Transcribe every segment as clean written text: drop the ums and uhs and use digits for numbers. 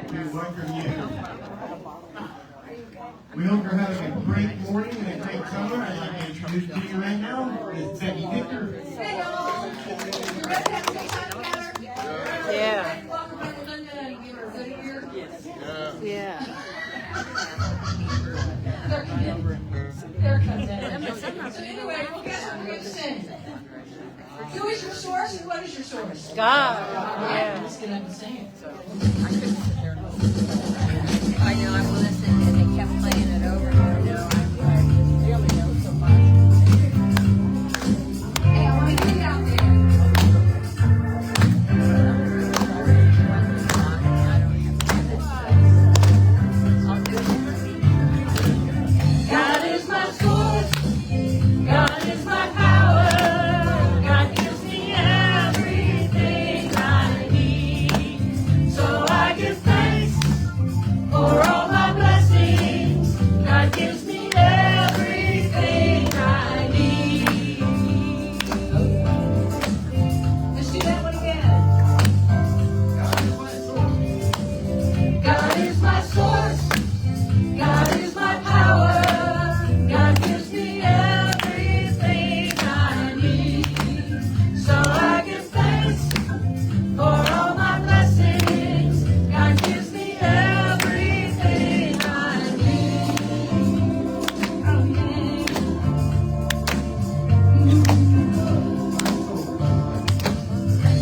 to welcome you. We hope you're having a great morning and a great summer. I'd like to introduce to you right now is Becky Dicker. Hey y'all! You ready to have a good time together? Yeah. Welcome back to London and give her a good ear. Yeah. There comes in. So anyway, you guys are going to sing. Who is your source and what is your source? God. All right, Yeah. let's get up and sing it. I know, I'm listening and they kept playing it over and over. I barely know so much. Hey, I want to get out there. God is my source. God is my power. God gives me everything I need. So I give thanks for all my blessings. God gives me everything I need. Let's do that one again. God is my source. God is my power. God gives me everything I need. So I give thanks for all my blessings. God gives me everything I need.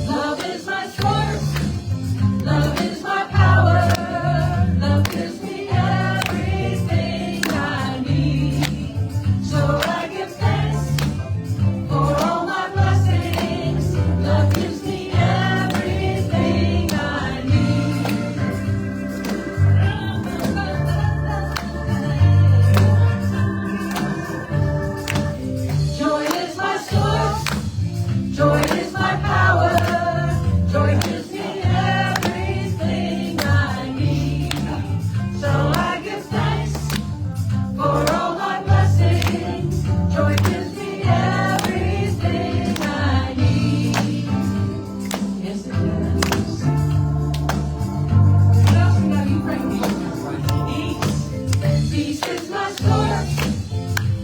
Love is my source. Love is my power. Love gives me everything I need. So I give thanks for all my blessings. Love gives me everything I need. Joy is my source. Joy is my power. Joy gives me everything I need. So I give thanks for all my blessings. Joy gives me everything I need. Yes, it does. What else we got? You bring me. Peace. Peace is my source.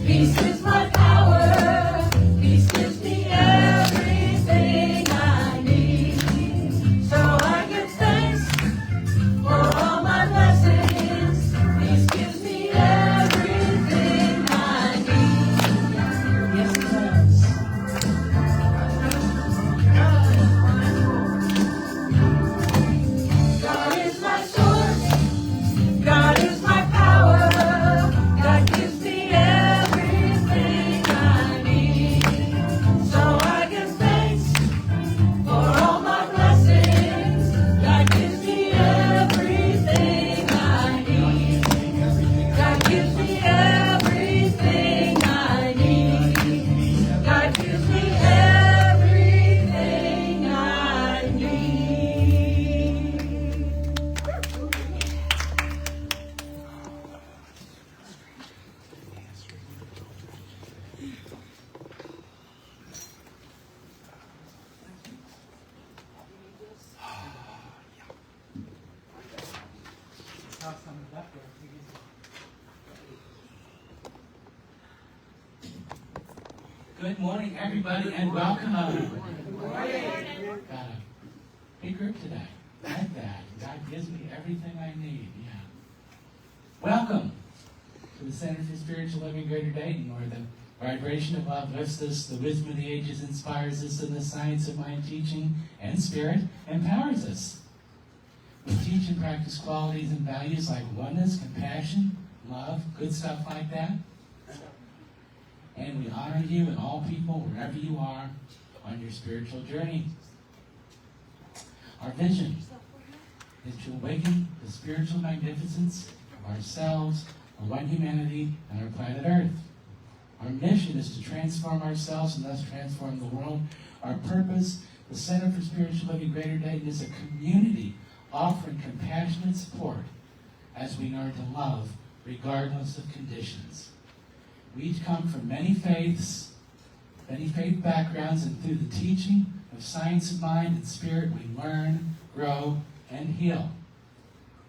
Peace is my power. Peace gives me everything I need. So I give thanks for all my blessings. Peace gives me everything I need. Yes, it does. God is my source. God is my power. God gives me everything I need. So I give thanks for all my blessings. God gives me everything I need. God gives me everything I need. God gives me everything I need. Good morning, everybody, and welcome. Got a big group today. Like that. God gives me everything I need. Yeah. Welcome to the Center for Spiritual Living Greater Dayton, where the vibration of love lifts us, the wisdom of the ages inspires us, and the science of mind teaching and spirit empowers us. We teach and practice qualities and values like oneness, compassion, love, good stuff like that. And we honor you and all people wherever you are on your spiritual journey. Our vision is to awaken the spiritual magnificence of ourselves, our one humanity, and our planet Earth. Our mission is to transform ourselves and thus transform the world. Our purpose, the Center for Spiritual Living Greater Dayton, is a community offering compassionate support as we learn to love regardless of conditions. We each come from many faith backgrounds, and through the teaching of science of mind and spirit, we learn, grow, and heal.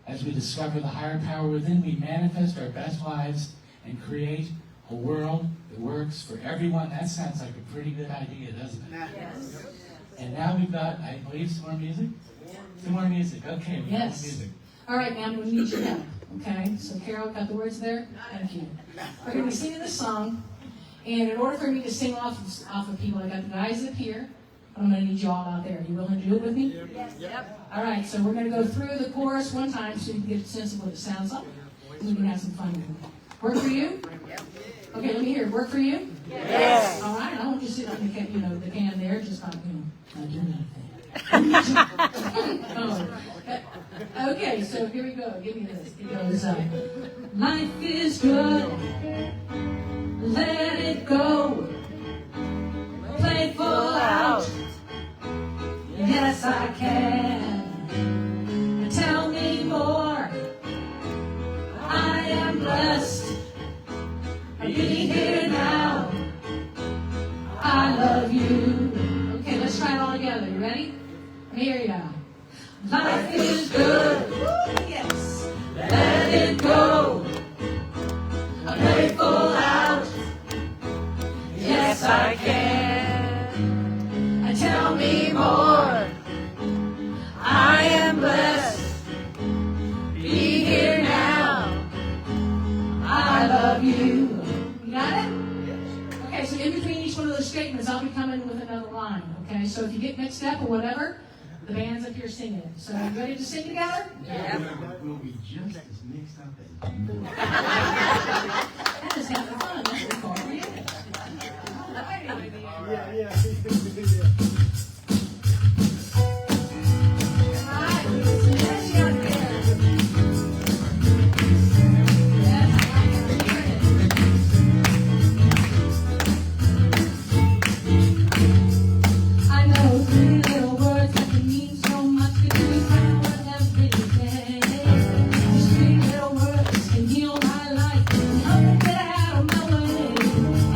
As we discover the higher power within, we manifest our best lives and create a world that works for everyone. That sounds like a pretty good idea, doesn't it? Yes. And now we've got, I believe, some more music? Some more music. Okay, we got Yes. more music. All right, ma'am, we need your help. Okay, so Carol, got the words there? Thank you. We're going to be singing this song, and in order for me to sing off of people, I got the guys up here. I'm going to need you all out there. Are you willing to do it with me? Yep. All right, so we're going to go through the chorus one time so you can get a sense of what it sounds like, and we can have some fun with it. Work for you? Okay, let me hear it. Work for you? Yes. All right, I want you to sit on the can, the can there, just not, not doing anything. Oh. Okay, so here we go. Give me this. It goes, life is good. Let it go. Play full out. Yes, I can. Tell me more. I am blessed. Be here now. I love you. Okay, let's try it all together. You ready? Here you go. Life is good. Yes. Let it go. Play full out. Yes, I can. Tell me more. I am blessed. Be here now. I love you. You got it? Okay, so in between each one of those statements, I'll be coming with another line. Okay, so if you get mixed up or whatever, the band's up here singing it. So you ready to sing together? We'll be just as mixed up as you. That is having fun. That's what call it. All right, listen, let's get out there. Yes, I like it. Hear it. I know 3 little words that can mean so much to me every day. These 3 little words can heal my life and help me get out of my way.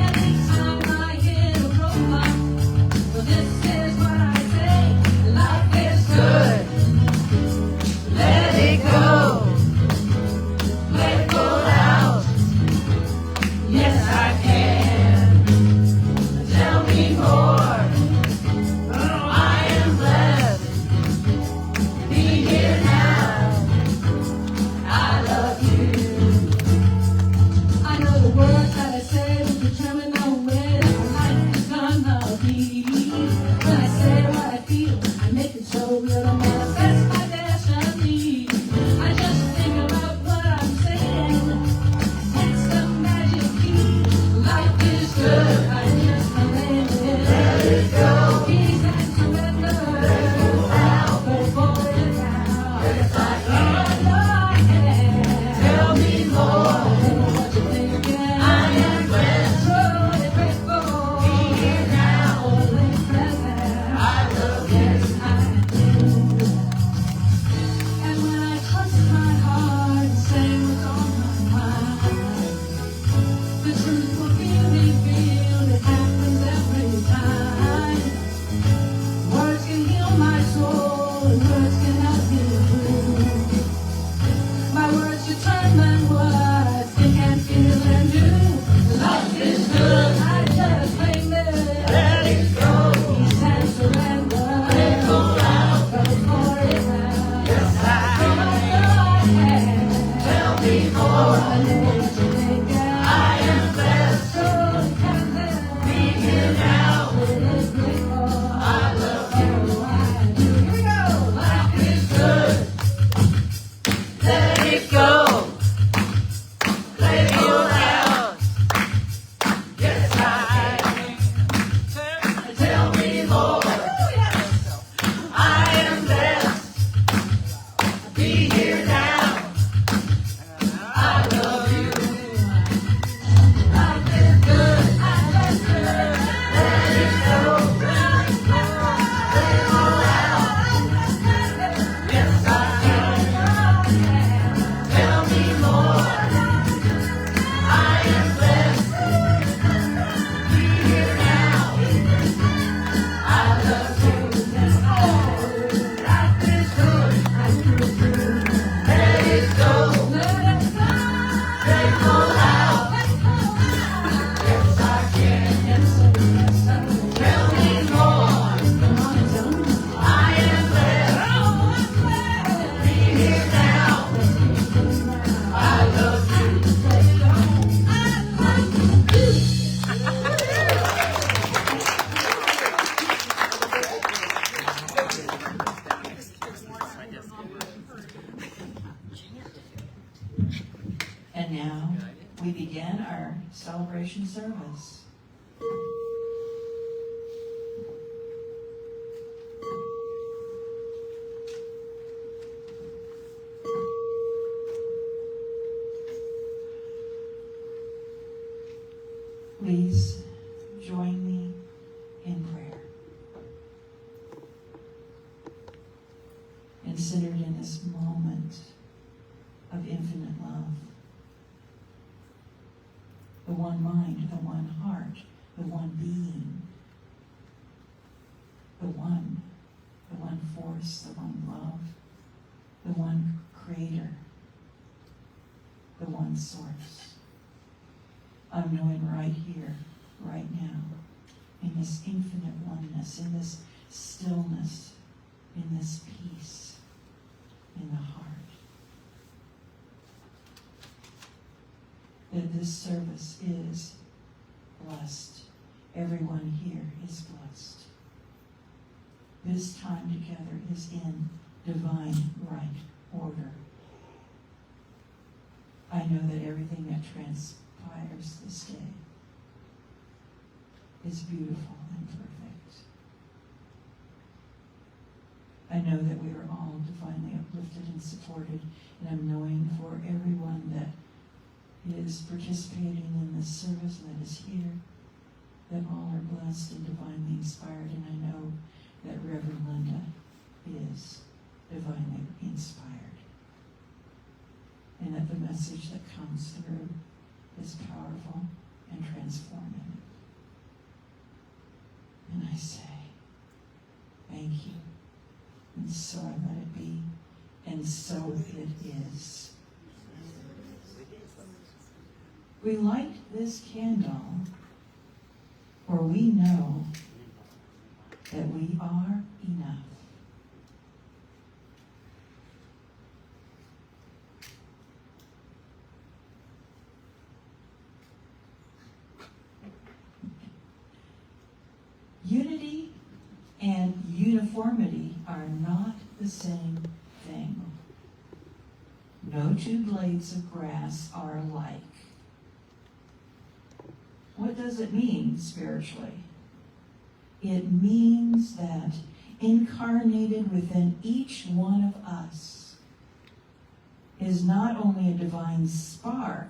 Every time I hit a roadblock, well, this is what I say: life is good. Let it go. Let it go out. Yes, I can. Tell me more. I am blessed. Be here now. I love you. I know the words that I say will determine the way that my life is gonna be. When I say what I feel, I make it so real to manifest my destiny. I just think about what I'm saying. That's the magic key. Life is good. I just believe it. Let it go. Ease and surrender. Let it go out. Go for it now. Yes, I can. Tell me more. What you thinking? I am blessed. Truly grateful. Be here now. Always present. I love you. Yes, I do. And when I close my heart and say what's on my mind, the truth will be revealed. It happens every time. Words can heal my soul, and words can help me improve. My words determine what I think and feel and do. Life is good. I just claim it. Let it go. Peace and surrender. Let it go out. Go for it now. Yes, I can. Tell me more. I know what you're thinking. I am blessed. So content. Be here now. Really grateful. I love you. I do. Here we go. Life is good. Let it go. Let it go out. Yes, I can. Tell me more. I am blessed. Be here now. I love you. And now we begin our celebration service. Please join me in prayer. And centered in this moment of infinite love. The one mind, the one heart, the one being, the one force, the one love, the one creator, the one source. I'm knowing right here, right now, in this infinite oneness, in this stillness, in this peace, in the heart, that this service is blessed. Everyone here is blessed. This time together is in divine right order. I know that everything that transpires this day is beautiful and perfect. I know that we are all divinely uplifted and supported, and I'm knowing for everyone that is participating in this service that is here, that all are blessed and divinely inspired, and I know that Reverend Linda is divinely inspired, and that the message that comes through is powerful and transformative. And I say, thank you, and so I let it be, and so it is. We light this candle, for we know that we are enough. Unity and uniformity are not the same thing. No two blades of grass are alike. What does it mean spiritually? It means that incarnated within each one of us is not only a divine spark,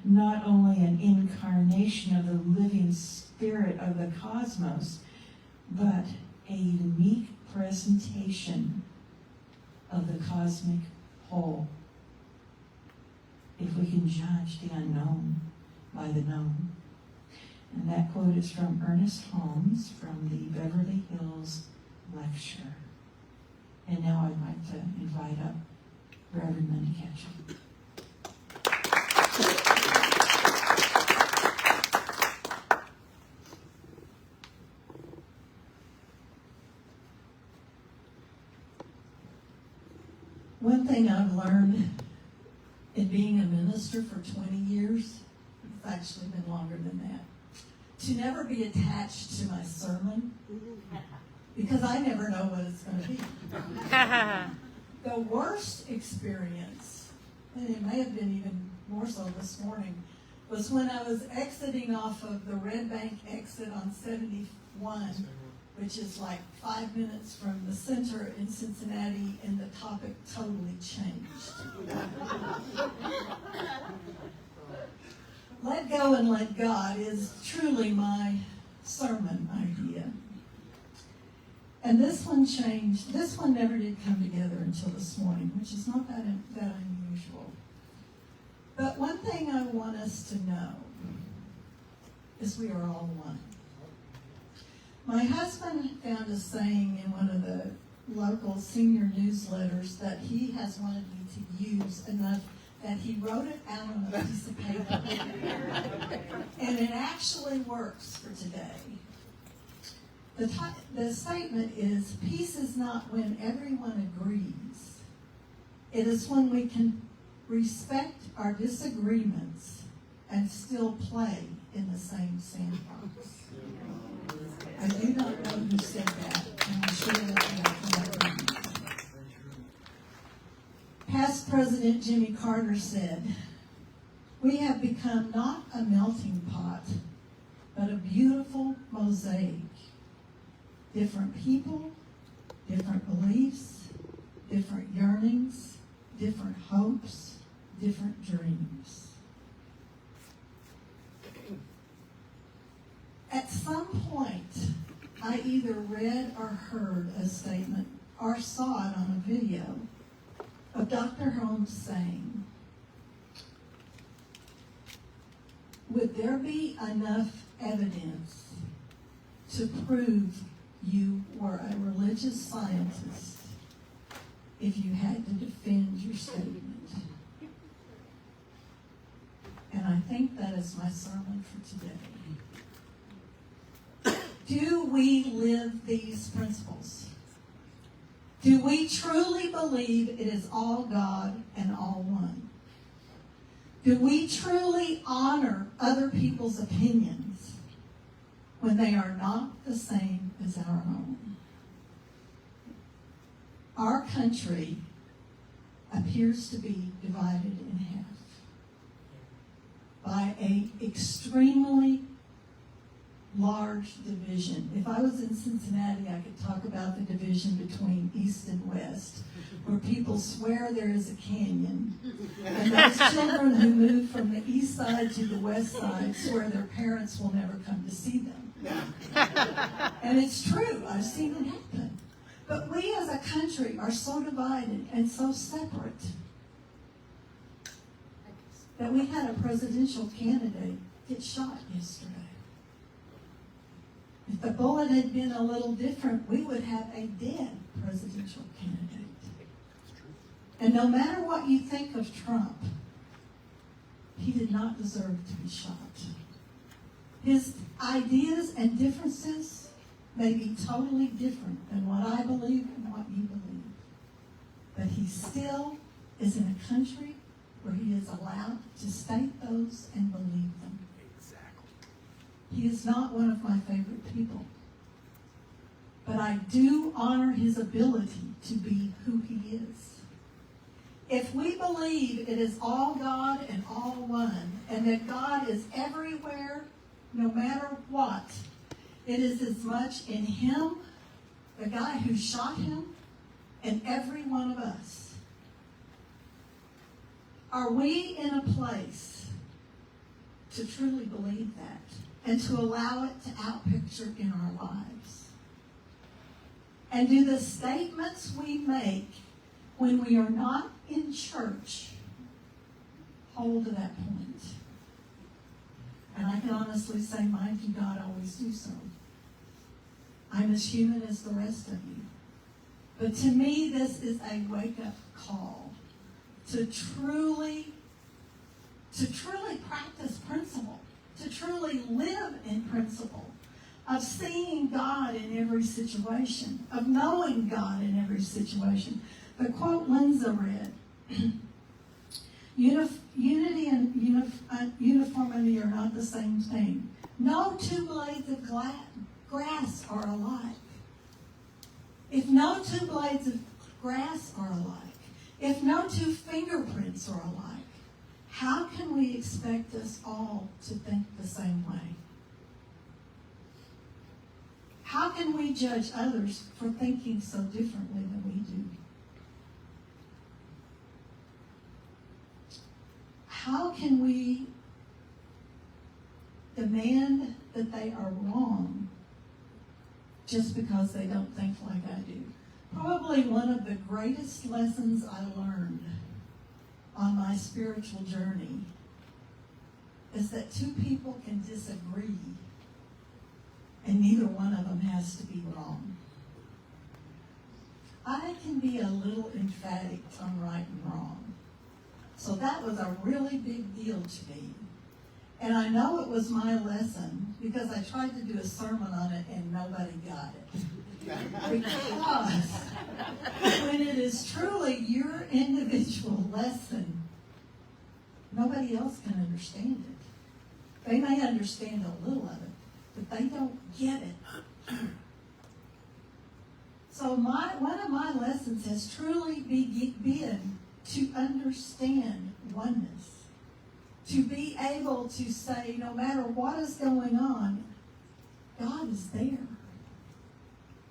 not only an incarnation of the living spirit of the cosmos, but a unique presentation of the cosmic whole. If we can judge the unknown by the known. And that quote is from Ernest Holmes from the Beverly Hills Lecture. And now I'd like to invite up Reverend Linda Ketchum. One thing I've learned in being a minister for 20 years, it's actually been longer than that, to never be attached to my sermon, because I never know what it's going to be. The worst experience, and it may have been even more so this morning, was when I was exiting off of the Red Bank exit on 71, which is like 5 minutes from the center in Cincinnati, and the topic totally changed. Let go and let God is truly my sermon idea. And this one changed. This one never did come together until this morning, which is not that unusual. But one thing I want us to know is we are all one. My husband found a saying in one of the local senior newsletters that he has wanted me to use enough that he wrote it out on a piece of paper. And it actually works for today. The statement is, peace is not when everyone agrees. It is when we can respect our disagreements and still play in the same sandbox. I do not know who said that, and I'm sure that Past President Jimmy Carter said, "We have become not a melting pot, but a beautiful mosaic. Different people, different beliefs, different yearnings, different hopes, different dreams." At some point, I either read or heard a statement or saw it on a video of Dr. Holmes saying, "Would there be enough evidence to prove you were a religious scientist if you had to defend your statement?" And I think that is my sermon for today. Do we live these principles? Do we truly believe it is all God and all one? Do we truly honor other people's opinions when they are not the same as our own? Our country appears to be divided in half by an extremely large division. If I was in Cincinnati, I could talk about the division between East and West, where people swear there is a canyon, and those children who move from the east side to the west side swear their parents will never come to see them. And it's true, I've seen it happen. But we as a country are so divided and so separate that we had a presidential candidate get shot yesterday. If the bullet had been a little different, we would have a dead presidential candidate. And no matter what you think of Trump, he did not deserve to be shot. His ideas and differences may be totally different than what I believe and what you believe. But he still is in a country where he is allowed to state those and believe them. He is not one of my favorite people. But I do honor his ability to be who he is. If we believe it is all God and all one, and that God is everywhere, no matter what, it is as much in him, the guy who shot him, and every one of us. Are we in a place to truly believe that and to allow it to outpicture in our lives? And do the statements we make when we are not in church hold to that point? And I can honestly say mine do not always do so. I'm as human as the rest of you. But to me, this is a wake-up call to truly practice principle, to truly live in principle, of seeing God in every situation, of knowing God in every situation. The quote Linda read, unity and uniformity are not the same thing. No two blades of grass are alike. If no two blades of grass are alike, if no two fingerprints are alike, how can we expect us all to think the same way? How can we judge others for thinking so differently than we do? How can we demand that they are wrong just because they don't think like I do? Probably one of the greatest lessons I learned on my spiritual journey is that two people can disagree and neither one of them has to be wrong. I can be a little emphatic on right and wrong. So that was a really big deal to me. And I know it was my lesson because I tried to do a sermon on it and nobody got it. Because when it is truly your individual lesson, nobody else can understand it. They may understand a little of it, but they don't get it. So one of my lessons has truly been to understand oneness. To be able to say, no matter what is going on, God is there.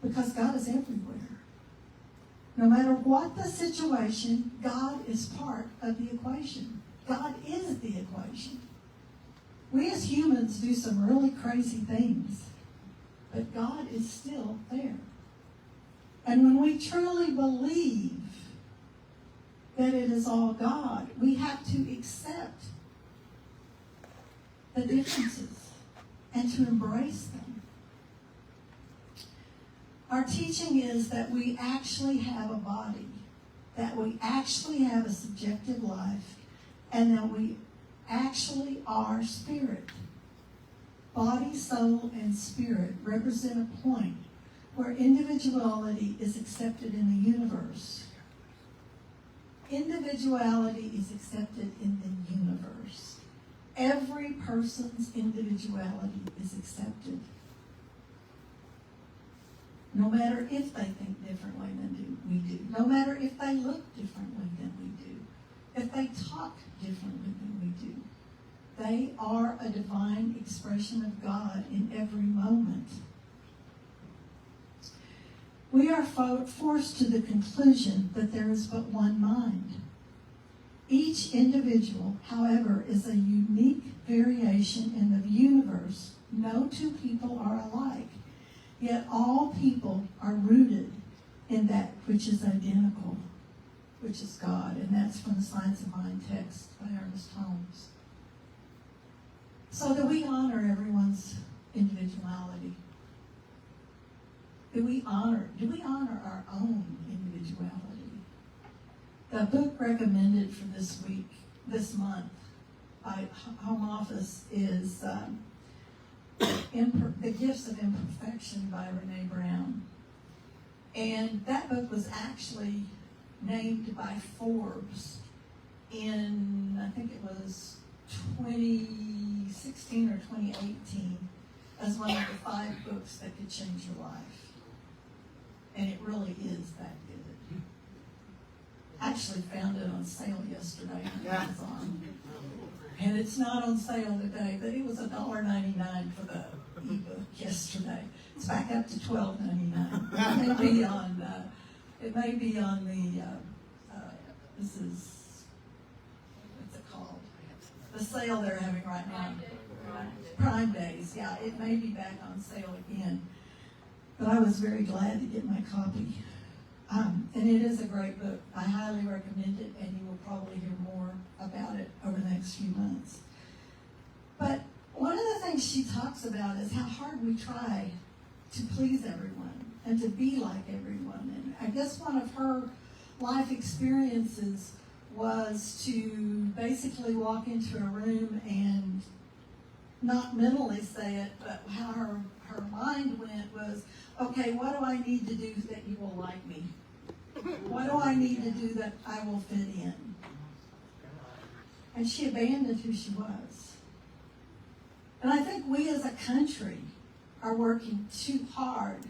Because God is everywhere. No matter what the situation, God is part of the equation. God is the equation. We as humans do some really crazy things, but God is still there. And when we truly believe that it is all God, we have to accept the differences and to embrace them. Our teaching is that we actually have a body, that we actually have a subjective life, and that we actually are spirit. Body, soul, and spirit represent a point where individuality is accepted in the universe. Individuality is accepted in the universe. Every person's individuality is accepted. No matter if they think differently than we do. No matter if they look differently than we do. If they talk differently than we do. They are a divine expression of God in every moment. We are forced to the conclusion that there is but one mind. Each individual, however, is a unique variation in the universe. No two people are alike, yet all people are rooted in that which is identical, which is God, and that's from the Science of Mind text by Ernest Holmes. So do we honor everyone's individuality? Do we honor our own individuality? The book recommended for this month by Home Office is The Gifts of Imperfection by Renee Brown. And that book was actually named by Forbes in, I think it was 2016 or 2018, as one of the 5 books that could change your life. And it really is that good. I actually found it on sale yesterday on Amazon. And it's not on sale today, but it was $1.99 for the ebook yesterday. It's back up to $12.99. It may be on the this is, what's it called? The sale they're having right now. Prime Days, yeah. It may be back on sale again. But I was very glad to get my copy. And it is a great book. I highly recommend it, and you will probably hear more about it over the next few months. But one of the things she talks about is how hard we try to please everyone and to be like everyone. And I guess one of her life experiences was to basically walk into a room and not mentally say it, but how her mind went was, okay, what do I need to do that you will like me? What do I need to do that I will fit in? And she abandoned who she was. And I think we as a country are working too hard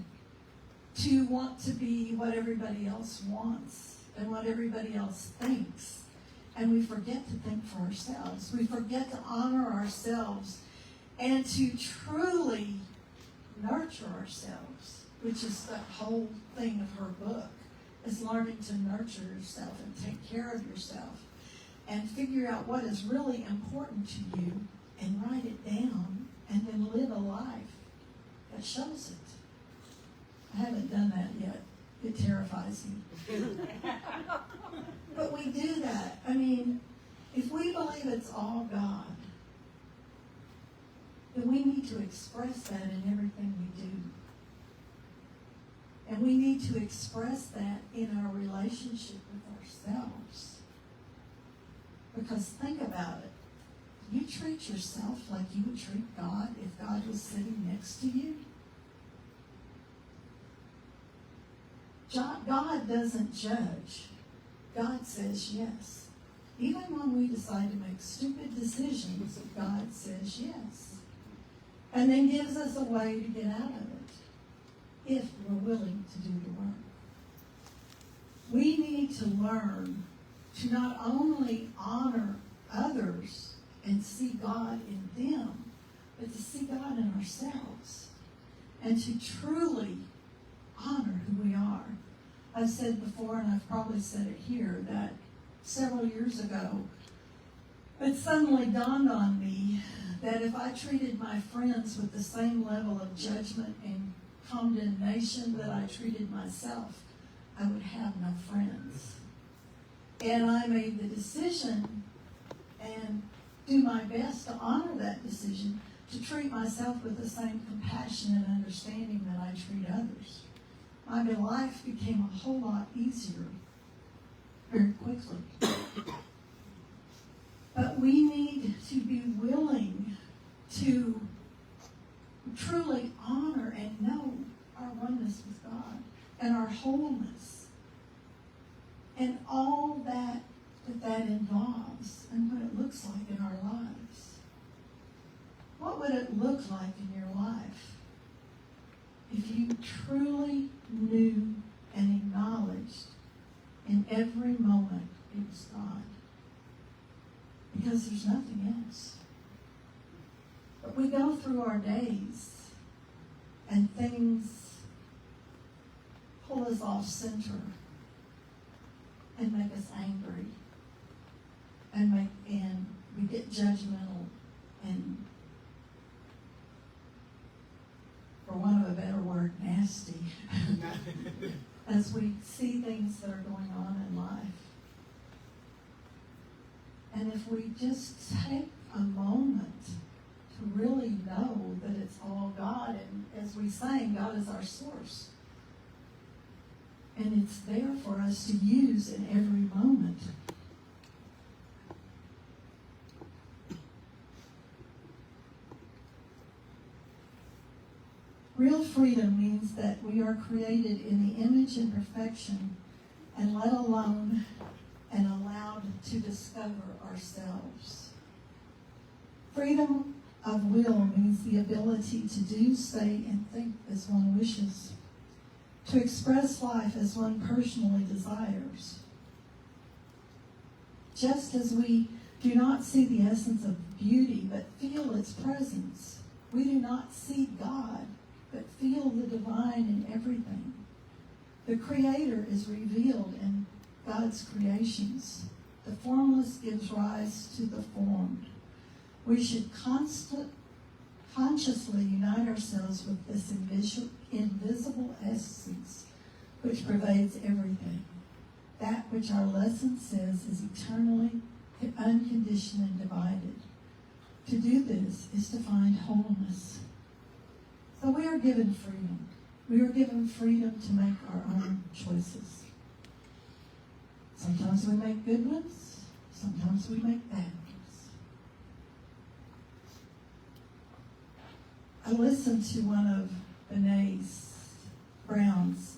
to want to be what everybody else wants and what everybody else thinks. And we forget to think for ourselves. We forget to honor ourselves and to truly nurture ourselves, which is the whole thing of her book, is learning to nurture yourself and take care of yourself and figure out what is really important to you and write it down and then live a life that shows it. I haven't done that yet. It terrifies me. But we do that. I mean, if we believe it's all God, then we need to express that in everything we do. And we need to express that in our relationship with ourselves. Because think about it. You treat yourself like you would treat God if God was sitting next to you? God doesn't judge. God says yes. Even when we decide to make stupid decisions, God says yes. And then gives us a way to get out of it if we're willing to do the work. We need to learn to not only honor others and see God in them, but to see God in ourselves and to truly honor who we are. I've said before, and I've probably said it here, that several years ago, it suddenly dawned on me that if I treated my friends with the same level of judgment and condemnation that I treated myself, I would have no friends. And I made the decision and do my best to honor that decision, to treat myself with the same compassion and understanding that I treat others. My life became a whole lot easier very quickly. But we need to be willing to truly honor and know our oneness with God and our wholeness and all that involves and what it looks like in our lives. What would it look like in your life if you truly knew and acknowledged in every moment it was God? Because there's nothing else. But we go through our days and things pull us off center and make us angry and we get judgmental and, for want of a better word, nasty as we see things that are going on in life. And if we just take a moment to really know that it's all God, and as we sang, God is our source. And it's there for us to use in every moment. Real freedom means that we are created in the image and perfection and let alone and allowed to discover ourselves. Freedom of will means the ability to do, say, and think as one wishes, to express life as one personally desires. Just as we do not see the essence of beauty but feel its presence, we do not see God but feel the divine in everything. The Creator is revealed in God's creations. The formless gives rise to the formed. We should consciously unite ourselves with this invisible essence which pervades everything. That which our lesson says is eternally unconditioned and divided. To do this is to find wholeness. So we are given freedom. We are given freedom to make our own choices. Sometimes we make good ones, sometimes we make bad ones. I listened to one of Brene Brown's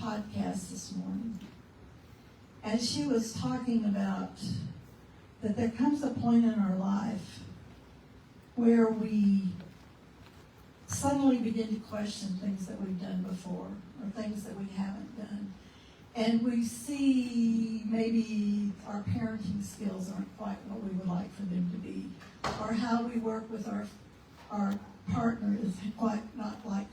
podcasts this morning, and she was talking about that there comes a point in our life where we suddenly begin to question things that we've done before or things that we haven't done. And we see maybe our parenting skills aren't quite what we would like for them to be, or how we work with our partner is quite not like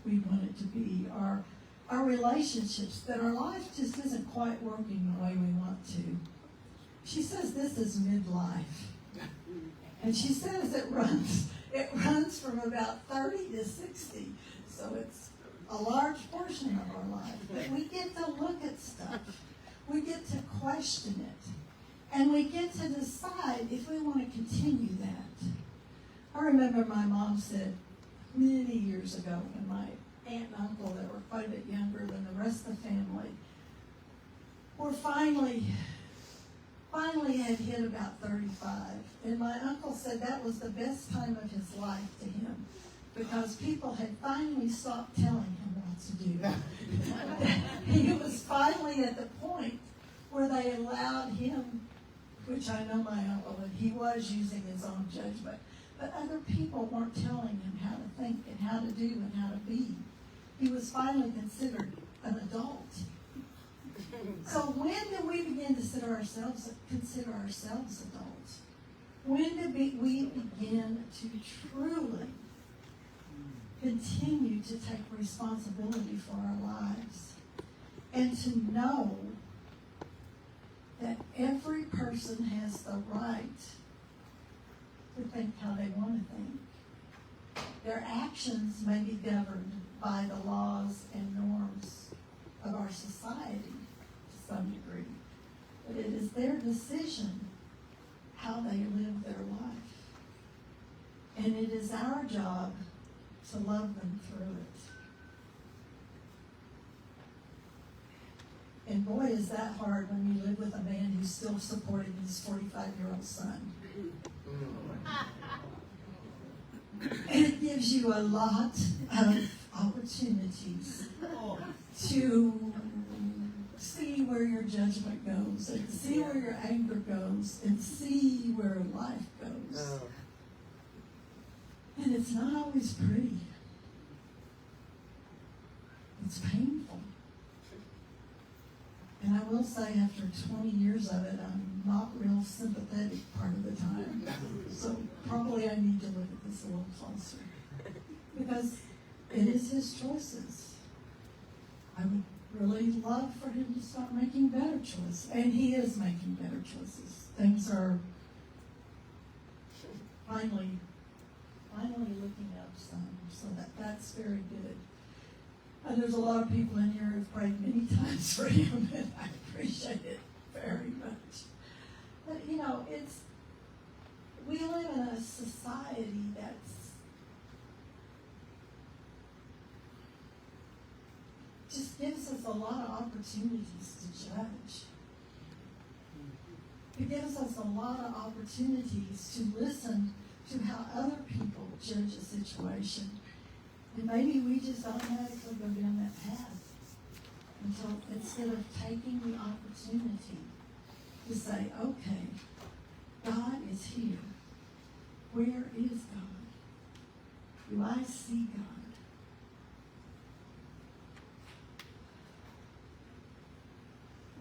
we want it to be, or our relationships, that our life just isn't quite working the way we want to. She says this is midlife. And she says it runs from about 30 to 60. So it's a large portion of our life. But we get to look at stuff. We get to question it. And we get to decide if we want to continue that. I remember my mom said many years ago when my aunt and uncle that were quite a bit younger than the rest of the family were finally had hit about 35. And my uncle said that was the best time of his life to him, because people had finally stopped telling him what not to do. He was finally at the point where they allowed him, which I know my uncle, and he was using his own judgment, but other people weren't telling him how to think and how to do and how to be. He was finally considered an adult. So when do we begin to consider ourselves adults? When do we begin to truly continue to take responsibility for our lives and to know that every person has the right to think how they want to think? Their actions may be governed by the laws and norms of our society to some degree, but it is their decision how they live their life. And it is our job to love them through it. And boy, is that hard when you live with a man who's still supporting his 45-year-old son. And it gives you a lot of opportunities to see where your judgment goes, and see where your anger goes, and see where life goes. And it's not always pretty. It's painful. And I will say, after 20 years of it, I'm not real sympathetic part of the time. So probably I need to look at this a little closer. Because it is his choices. I would really love for him to start making better choices. And he is making better choices. Things are finally looking up some. So that's very good. And there's a lot of people in here who've prayed many times for him, and I appreciate it very much. But you know, we live in a society that's just gives us a lot of opportunities to judge. It gives us a lot of opportunities to listen to how other people judge a situation. And maybe we just automatically go down that path until instead of taking the opportunity to say, okay, God is here. Where is God? Do I see God?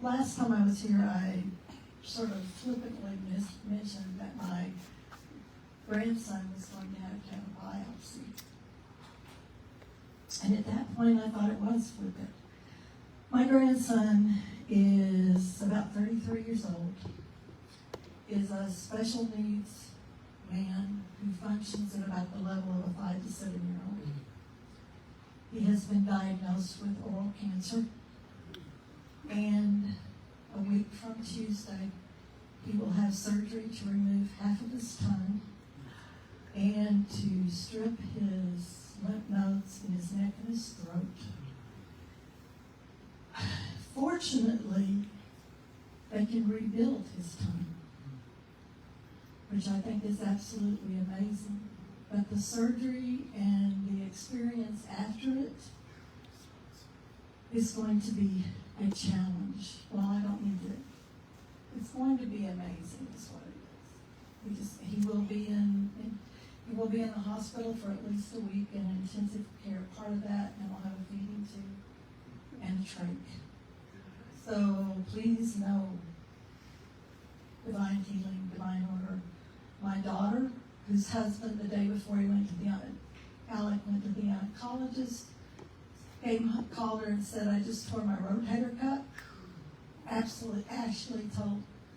Last time I was here, I sort of flippantly mentioned that my grandson was going to have a biopsy. And at that point, I thought it was flippant. My grandson is about 33 years old, is a special needs man who functions at about the level of a 5 to 7-year-old. He has been diagnosed with oral cancer, and a week from Tuesday, he will have surgery to remove half of his tongue and to strip his lymph nodes in his neck and his throat. Fortunately, they can rebuild his tongue, which I think is absolutely amazing. But the surgery and the experience after it is going to be a challenge. Well, I don't need it. It's going to be amazing, is what it is. He will be in the hospital for at least a week in intensive care, part of that, and we'll have a feeding tube and a trach. So please know divine healing, divine order. My daughter, whose husband the day before he went to Alec went to the oncologist, called her and said, I just tore my rotator cuff. Actually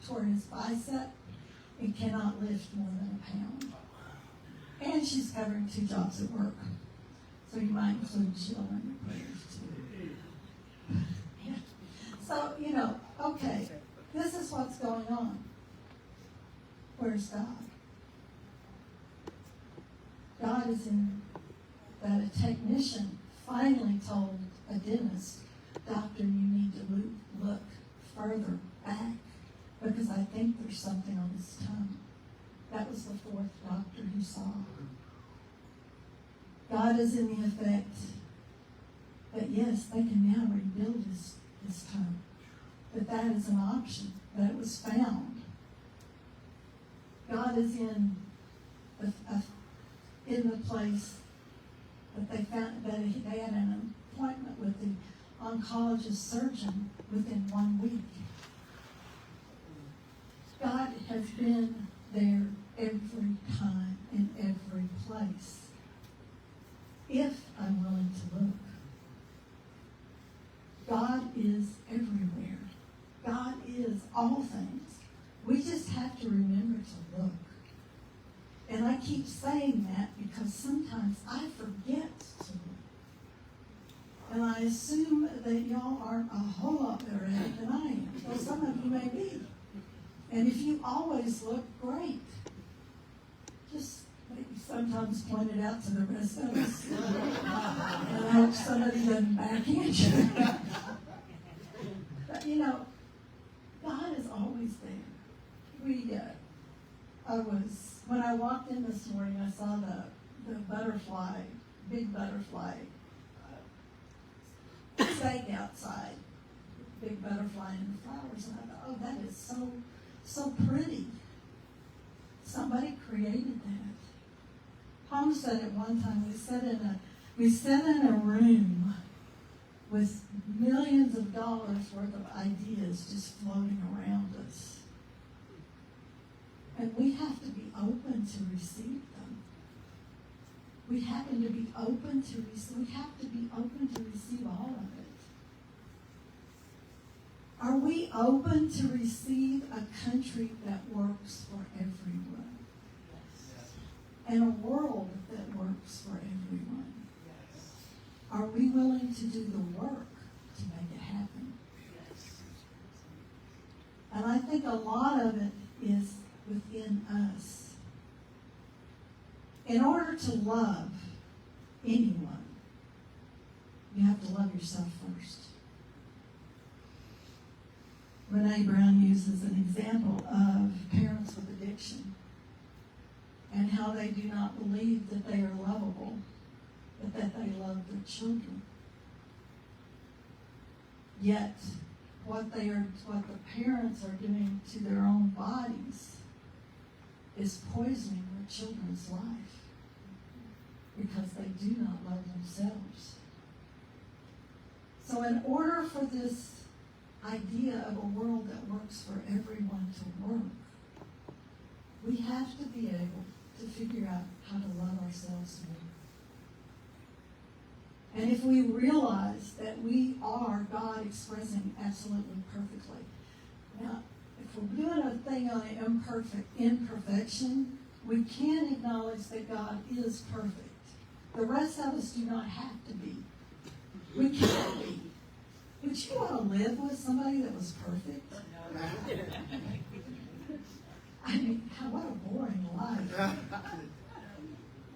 tore his bicep and cannot lift more than a pound. And she's covering 2 jobs at work. So you might include Jill in your prayers too. Yeah. So, okay, this is what's going on. Where's God? God is in that a technician finally told a dentist, doctor, you need to look further back because I think there's something on his tongue. That was the 4th doctor who saw. God is in the effect But yes, they can now rebuild his home. But that is an option, that it was found. God is in the place that they found, that they had an appointment with the oncologist surgeon within 1 week. God has been there every time, in every place, if I'm willing to look. God is everywhere. God is all things. We just have to remember to look. And I keep saying that because sometimes I forget to look. And I assume that y'all aren't a whole lot better at it than I am. Though some of you may be. And if you always look, great. Just maybe sometimes point it out to the rest of us. And I hope somebody doesn't backhand you. But you know, God is always there. When I walked in this morning, I saw the butterfly, big butterfly, stake outside, big butterfly in the flowers, and I thought, oh, that is so pretty. Somebody created that. Tom said at one time, we sat in a room with millions of dollars worth of ideas just floating around us. And we have to be open to receive them. We happen to be open to receive. We have to be open to receive all of it. Are we open to receive a country that works for everyone? And a world that works for everyone? Are we willing to do the work to make it happen? And I think a lot of it is within us. In order to love anyone, you have to love yourself first. Brene Brown uses an example of parents with addiction and how they do not believe that they are lovable, but that they love their children. Yet, what the parents are doing to their own bodies is poisoning their children's life because they do not love themselves. So in order for this idea of a world that works for everyone to work, we have to be able to figure out how to love ourselves more. And if we realize that we are God expressing absolutely perfectly. Now, if we're doing a thing on imperfection, we can acknowledge that God is perfect. The rest of us do not have to be. We can't be. Would you want to live with somebody that was perfect? I mean, what a boring life.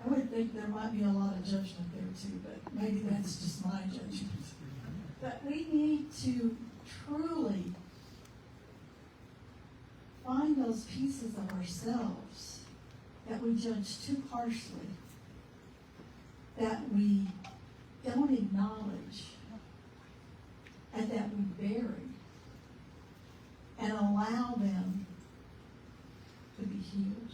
I would think there might be a lot of judgment there too, but maybe that's just my judgment. But we need to truly find those pieces of ourselves that we judge too harshly, that we don't acknowledge, and that we bury, and allow them to be healed.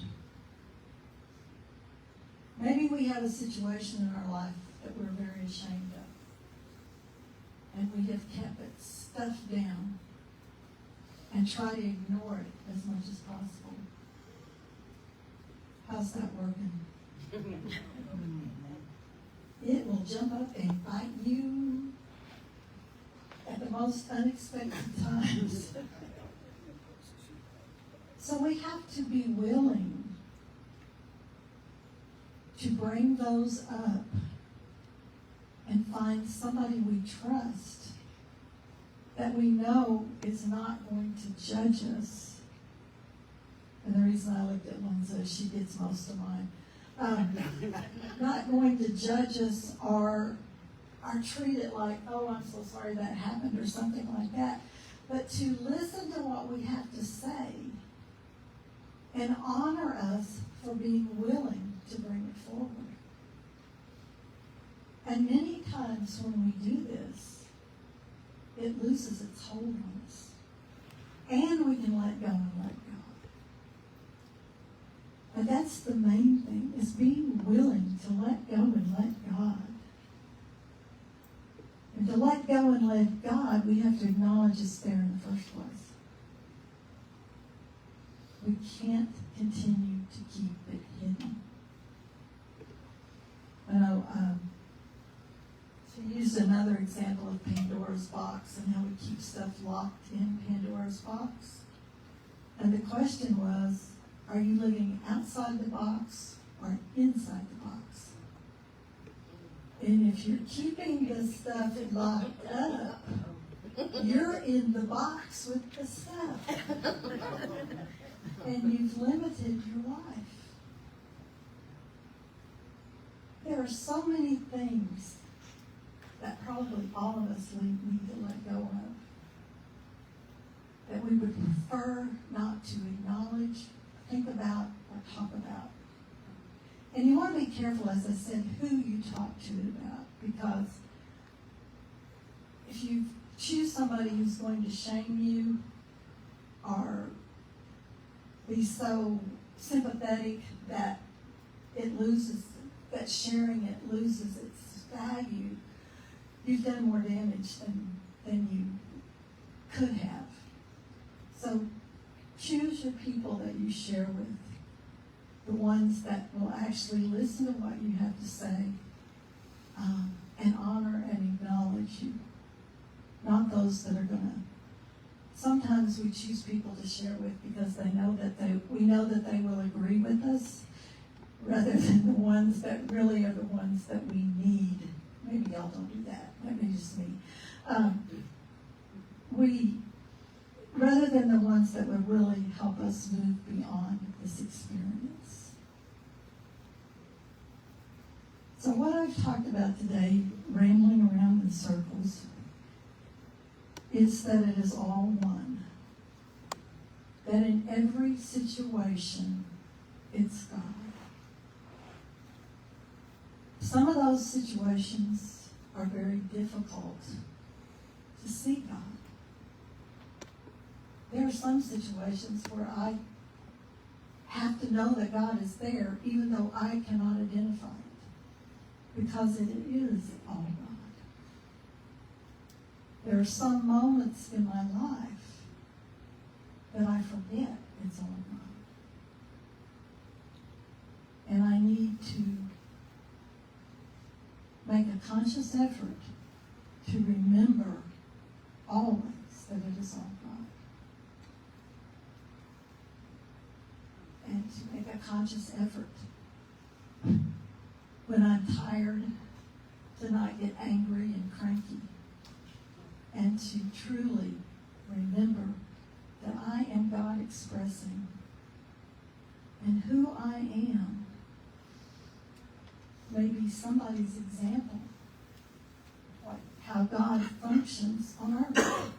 Maybe we have a situation in our life that we're very ashamed of, and we have kept it stuffed down and try to ignore it as much as possible. How's that working? It will jump up and bite you at the most unexpected times. So we have to be willing to bring those up and find somebody we trust that we know is not going to judge us. And the reason I looked at Lindsay, she gets most of mine. Not going to judge us or treat it like, oh, I'm so sorry that happened or something like that. But to listen to what we have to say and honor us for being willing to bring it forward. And many sometimes when we do this, it loses its hold on us. And we can let go and let God. And that's the main thing, is being willing to let go and let God. And to let go and let God, we have to acknowledge it's there in the first place. We can't continue to keep it hidden. I know, she used another example of Pandora's box and how we keep stuff locked in Pandora's box. And the question was, are you living outside the box or inside the box? And if you're keeping the stuff locked up, you're in the box with the stuff. And you've limited your life. There are so many things that probably all of us need to let go of, that we would prefer not to acknowledge, think about, or talk about. And you want to be careful, as I said, who you talk to it about, because if you choose somebody who's going to shame you or be so sympathetic that that sharing it loses its value, you've done more damage than you could have. So choose your people that you share with, the ones that will actually listen to what you have to say and honor and acknowledge you, not those that are going to. Sometimes we choose people to share with because we know that they will agree with us, rather than the ones that really are the ones that we need. Maybe y'all don't do that. Maybe just me. Rather than the ones that would really help us move beyond this experience. So what I've talked about today, rambling around in circles, is that it is all one. That in every situation, it's God. Some of those situations are very difficult to see God. There are some situations where I have to know that God is there, even though I cannot identify it, because it is all God. There are some moments in my life that I forget it's all God. And I need to make a conscious effort to remember always that it is all God. And to make a conscious effort when I'm tired to not get angry and cranky, and to truly remember that I am God expressing, and who I am may be somebody's example of how God functions on earth.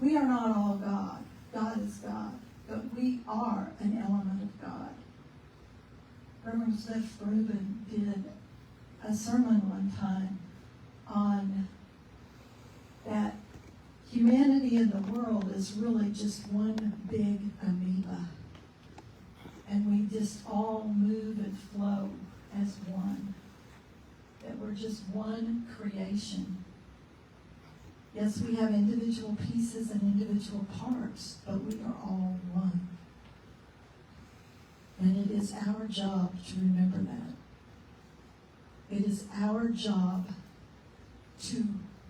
We are not all God. God is God. But we are an element of God. Reverend Cliff Rubin did a sermon one time on that humanity in the world is really just one big amoeba. And we just all move and flow as one. That we're just one creation. Yes, we have individual pieces and individual parts, but we are all one. And it is our job to remember that. It is our job to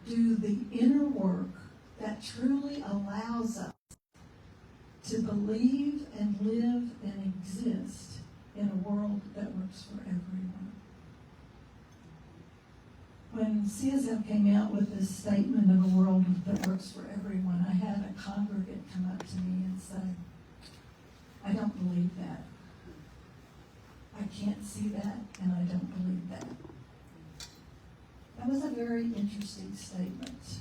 do the inner work that truly allows us to believe and live and exist in a world that works for everyone. When CSF came out with this statement of a world that works for everyone, I had a congregant come up to me and say, I don't believe that. I can't see that, and I don't believe that. That was a very interesting statement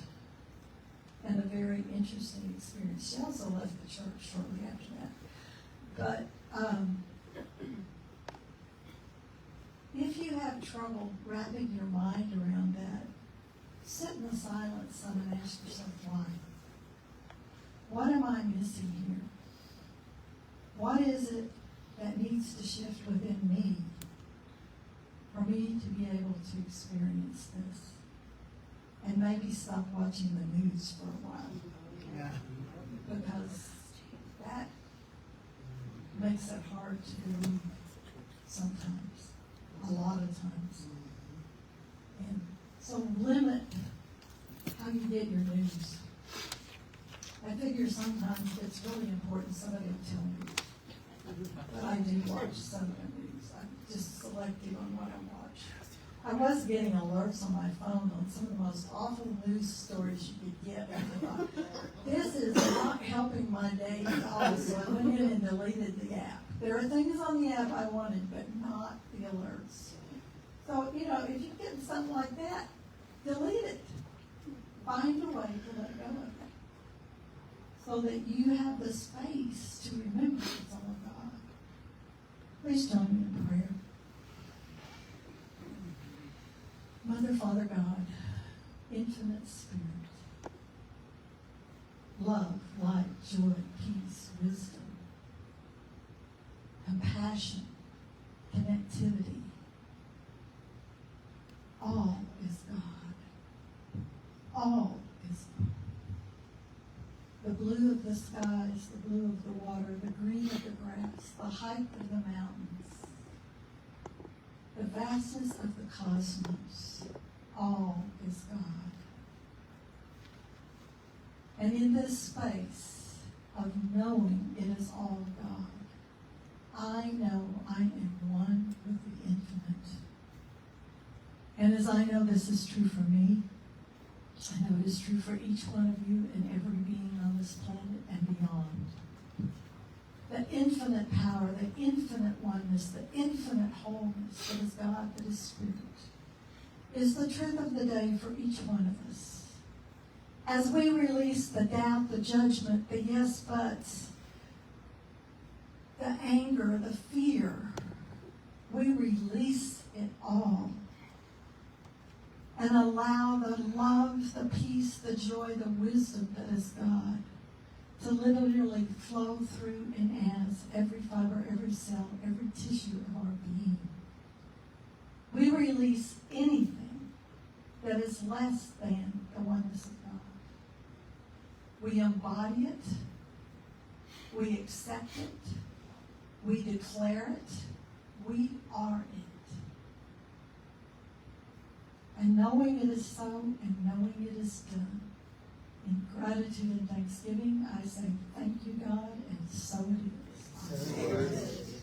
and a very interesting experience. She also left the church shortly after that. But if you have trouble wrapping your mind around that, sit in the silence some and ask yourself why. What am I missing here? What is it that needs to shift within me for me to be able to experience this? And maybe stop watching the news for a while. Because that makes it hard to believe sometimes, a lot of times. And so limit how you get your news. I figure sometimes it's really important somebody will tell me. But I do watch some of the news. I'm just selective on what I watch. I was getting alerts on my phone on some of the most awful news stories you could get. I thought, this is not helping my day at all. So I went in and deleted the app. There are things on the app I wanted, but not the alerts. So, you know, if you get something like that, delete it. Find a way to let go of it. So that you have the space to remember it's all God. Please join me in prayer. Mother, Father, God, infinite Spirit, love, light, joy, peace, wisdom, compassion, connectivity, all is God. All is God. The blue of the skies, the blue of the water, the green of the grass, the height of the mountains, the vastness of the cosmos, all is God. And in this space of knowing it is all God, I know I am one with the infinite. And as I know this is true for me, I know it is true for each one of you and every being on this planet and beyond. The infinite power, the infinite oneness, the infinite wholeness that is God, that is Spirit, is the truth of the day for each one of us. As we release the doubt, the judgment, the yes buts, the anger, the fear, we release it all and allow the love, the peace, the joy, the wisdom that is God to literally flow through and as every fiber, every cell, every tissue of our being. We release anything that is less than the oneness of God. We embody it. We accept it. We declare it. We are it. And knowing it is so and knowing it is done, in gratitude and thanksgiving, I say thank you, God, and so it is.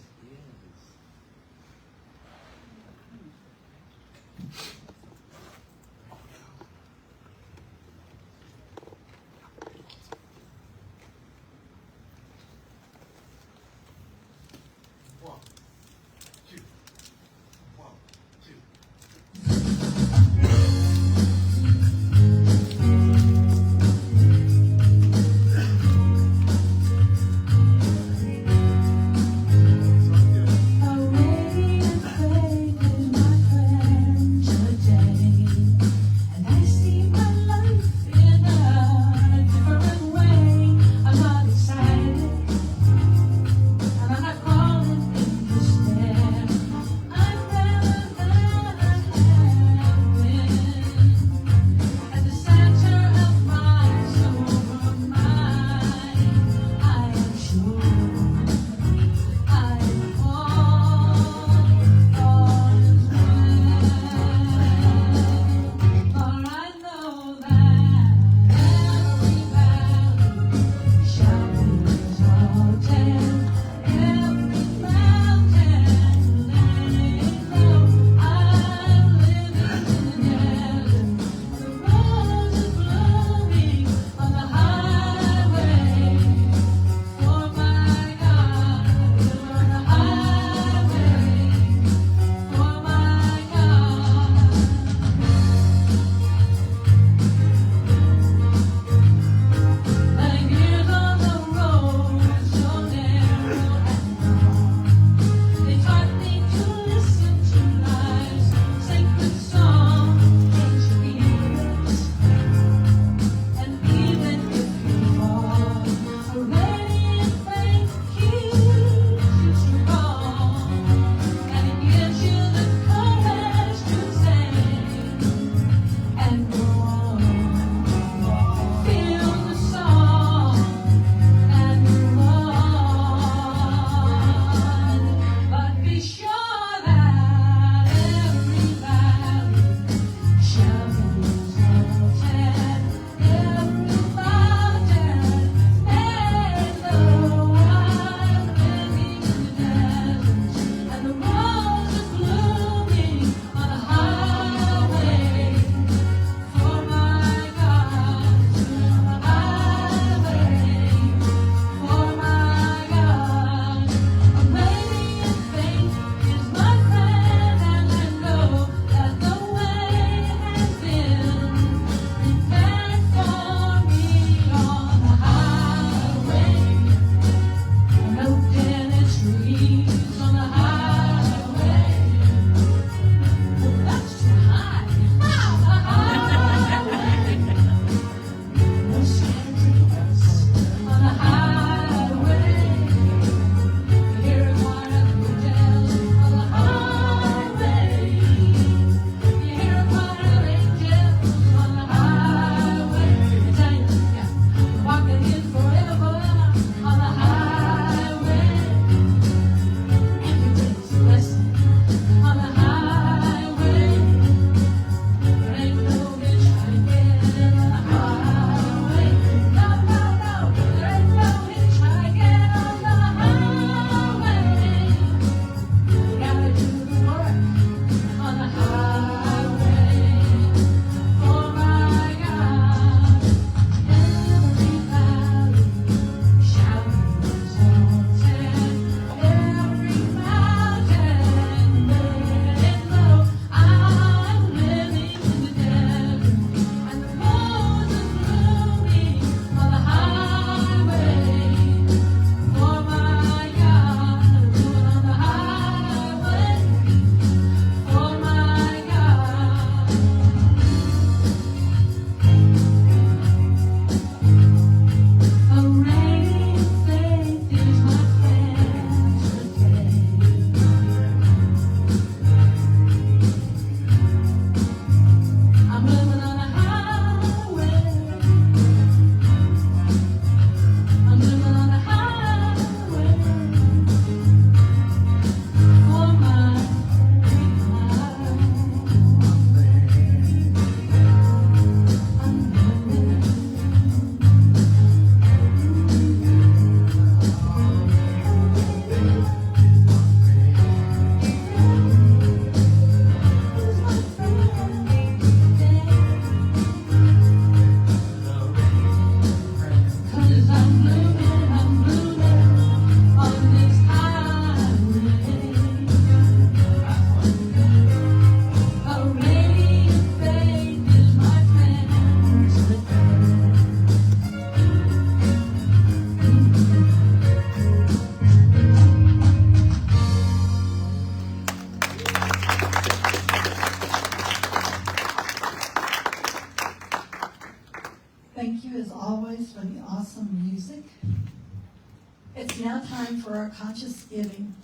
our conscious giving.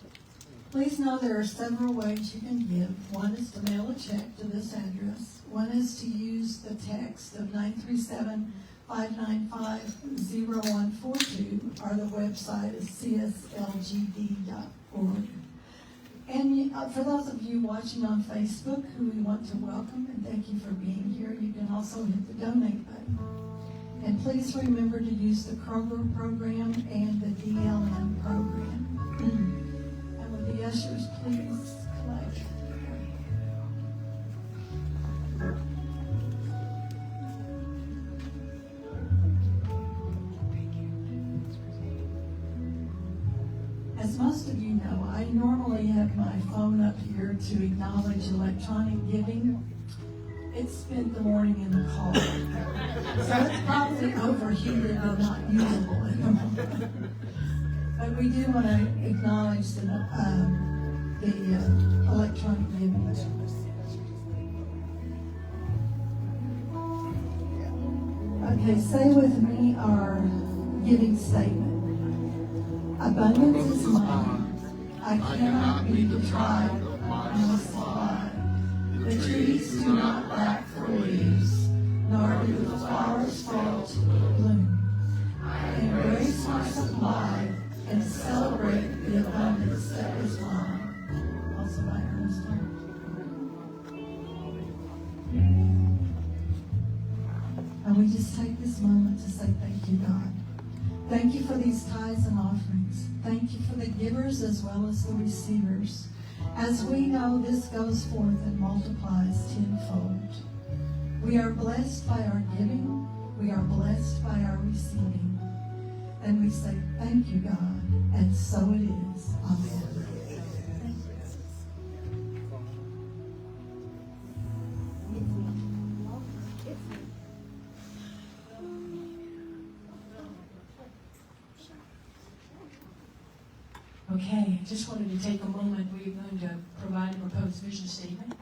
Please know there are several ways you can give. One is to mail a check to this address. One is to use the text of 937-595-0142, or the website is cslgd.org. And for those of you watching on Facebook who we want to welcome and thank you for being here, you can also hit the donate button. And please remember to use the Kroger program and the DLM program. And will the ushers please collect? As most of you know, I normally have my phone up here to acknowledge electronic giving. It spent the morning in the car, so it's probably overheated and not usable anymore. But we do want to acknowledge the electronic giving. Okay, say with me our giving statement. Abundance is mine. I cannot be deprived of my supply. The trees do not lack for leaves, nor do the flowers fail to bloom. I embrace my supply and celebrate the abundance that is mine. Also by Ernest Hart. And we just take this moment to say thank you, God. Thank you for these tithes and offerings. Thank you for the givers as well as the receivers. As we know, this goes forth and multiplies tenfold. We are blessed by our giving. We are blessed by our receiving. And we say, thank you, God. And so it is. Amen. Okay, I just wanted to take a moment. We're going to provide a proposed vision statement.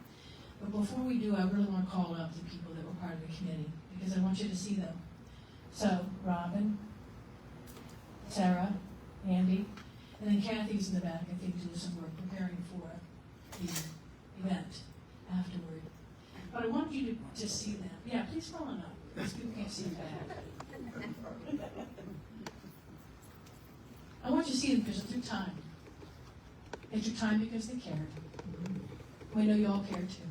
But before we do, I really want to call out the people that were part of the committee because I want you to see them. So, Robin, Sarah, Andy, and then Kathy's in the back, I think, doing some work preparing for the event afterward. But I want you to see them. Yeah, please call them up because people can't see the back. I want you to see them because it took time. They took time because they cared. We know you all care too.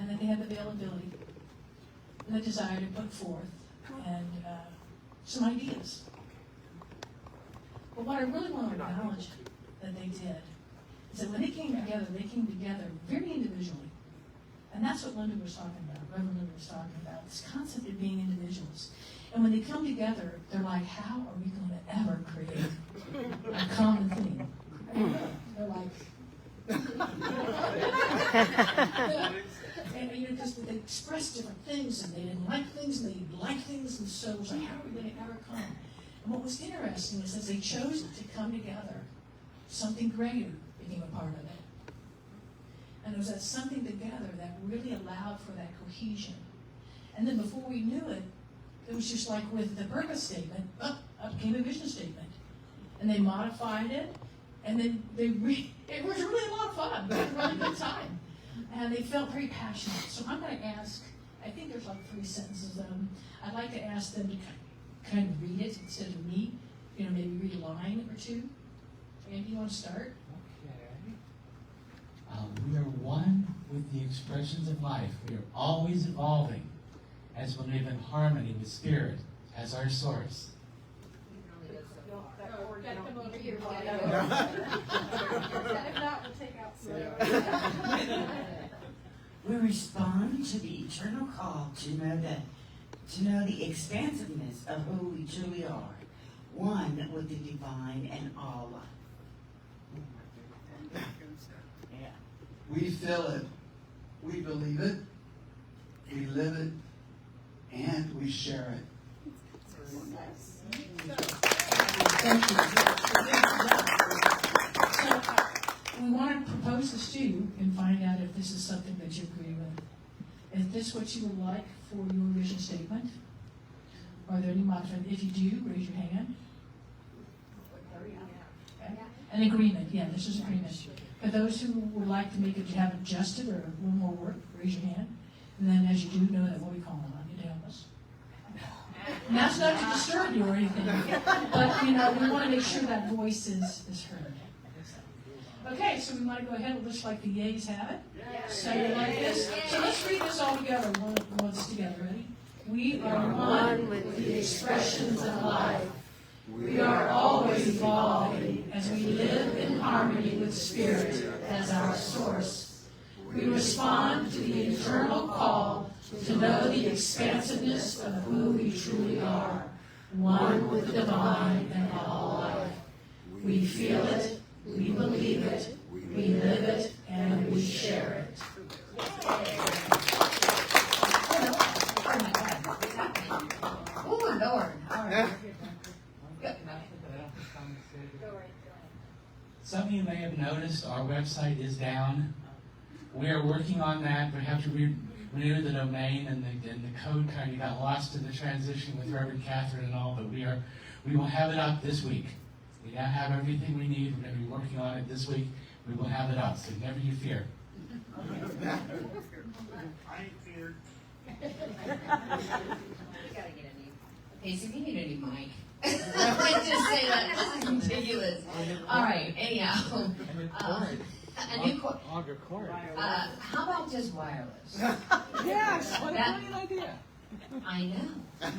And that they have the availability and the desire to put forth and some ideas. But what I really want to acknowledge that they did is that when they came together very individually. And that's what Linda was talking about, Reverend Linda was talking about, this concept of being individuals. And when they come together, they're like, how are we going to ever create a common thing? They're like, and because they expressed different things, and they didn't like things, and they like things, and so it was like, how are we going to ever come? And what was interesting is as they chose to come together, something greater became a part of it. And it was that something together that really allowed for that cohesion. And then before we knew it, it was just like with the purpose statement, up came a vision statement. And they modified it, and then it was really a lot of fun. It was a really good time. And they felt very passionate. So I'm going to ask, I think there's like 3 sentences of them. I'd like to ask them to kind of read it instead of me. Maybe read a line or two. Andy, you want to start? We are one with the expressions of life. We are always evolving as we live in harmony with Spirit as our source. We respond to the eternal call to know the expansiveness of who we truly are, one with the divine and all. Yeah. We feel it, we believe it, we live it, and we share it. Thank you. So we want to propose this to you and find out if this is something that you agree with. Is this what you would like for your vision statement? Are there any modifications? If you do, raise your hand. An agreement, yeah, this is agreement. For those who would like to make it, have adjusted or a little more work, raise your hand. And then as you do know that what we call on you to help us. And that's not to disturb you or anything, but we want to make sure that voice is heard. Okay, so we want to go ahead and just like the yays have it. Say it like this. So let's read this all together, once together. Ready? We are one with the expressions of life. We are always evolving as we live in harmony with Spirit as our source. We respond to the internal call to know the expansiveness of who we truly are, one with the divine and all life. We feel it, we believe it, we live it, and we share it. Oh, Lord. All right. Some of you may have noticed our website is down. We are working on that. We have to renew the domain, and the code kind of got lost in the transition with Reverend Catherine and all, but we will have it up this week. We now have everything we need. We're going to be working on it this week. We will have it up, so never you fear. I ain't feared. Okay, so we need a new mic. Let's just say that. This is ridiculous. All right, anyhow. A new how about just wireless? Yes, what a brilliant idea. I know.